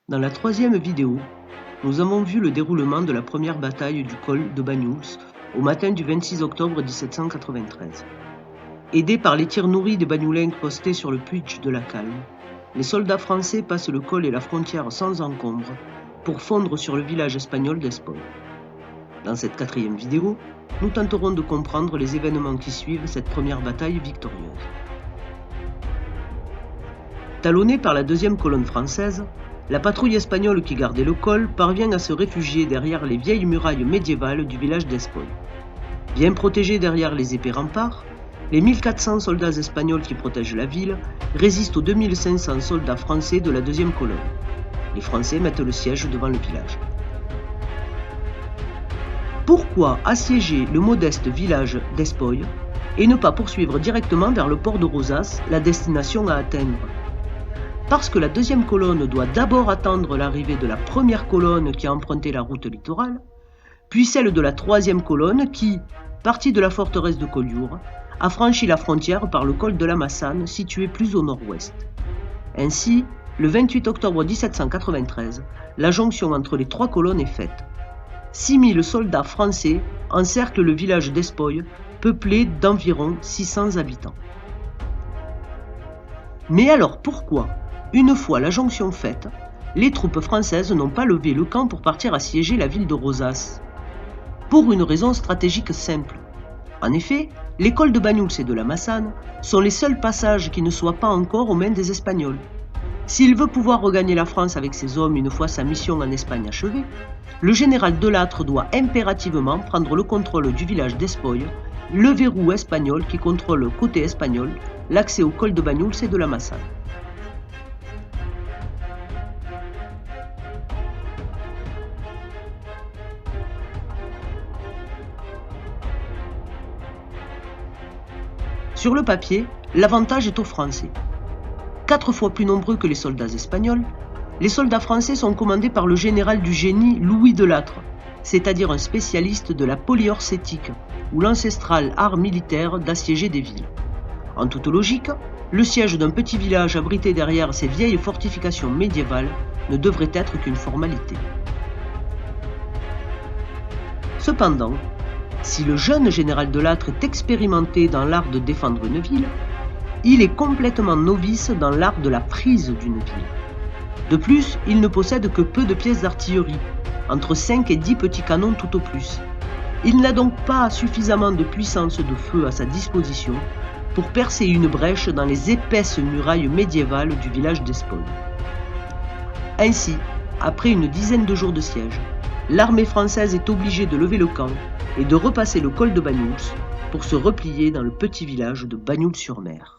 Dans la troisième vidéo, nous avons vu le déroulement de la première bataille du col de Banyuls au matin du 26 octobre 1793. Aidés par les tirs nourris des Banyulencs postés sur le puig de la Calme, les soldats français passent le col et la frontière sans encombre pour fondre sur le village espagnol d'Espoy. Dans cette quatrième vidéo, nous tenterons de comprendre les événements qui suivent cette première bataille victorieuse. Talonnée par la deuxième colonne française, la patrouille espagnole qui gardait le col parvient à se réfugier derrière les vieilles murailles médiévales du village d'Espoy. Bien protégés derrière les épais remparts, les 1400 soldats espagnols qui protègent la ville résistent aux 2500 soldats français de la deuxième colonne. Les Français mettent le siège devant le village. Pourquoi assiéger le modeste village d'Espoy et ne pas poursuivre directement vers le port de Rosas, la destination à atteindre ? Parce que la deuxième colonne doit d'abord attendre l'arrivée de la première colonne qui a emprunté la route littorale, puis celle de la troisième colonne qui, partie de la forteresse de Collioure, a franchi la frontière par le col de la Massane situé plus au nord-ouest. Ainsi, le 28 octobre 1793, la jonction entre les trois colonnes est faite. 6000 soldats français encerclent le village d'Espoy, peuplé d'environ 600 habitants. Mais alors pourquoi, une fois la jonction faite, les troupes françaises n'ont pas levé le camp pour partir assiéger la ville de Rosas? Pour une raison stratégique simple. En effet, les cols de Banyuls et de la Massane sont les seuls passages qui ne soient pas encore aux mains des Espagnols. S'il veut pouvoir regagner la France avec ses hommes une fois sa mission en Espagne achevée, le général Delattre doit impérativement prendre le contrôle du village d'Espoy, le verrou espagnol qui contrôle côté espagnol l'accès au col de Banyuls et de la Massane. Sur le papier, l'avantage est aux Français. 4 fois plus nombreux que les soldats espagnols, les soldats français sont commandés par le général du génie Louis Delattre, c'est-à-dire un spécialiste de la polyorcétique, ou l'ancestral art militaire d'assiéger des villes. En toute logique, le siège d'un petit village abrité derrière ces vieilles fortifications médiévales ne devrait être qu'une formalité. Cependant, si le jeune général Delattre est expérimenté dans l'art de défendre une ville, il est complètement novice dans l'art de la prise d'une ville. De plus, il ne possède que peu de pièces d'artillerie, entre 5 et 10 petits canons tout au plus. Il n'a donc pas suffisamment de puissance de feu à sa disposition pour percer une brèche dans les épaisses murailles médiévales du village d'Espoy. Ainsi, après une dizaine de jours de siège, l'armée française est obligée de lever le camp et de repasser le col de Banyuls pour se replier dans le petit village de Bagnols-sur-Mer.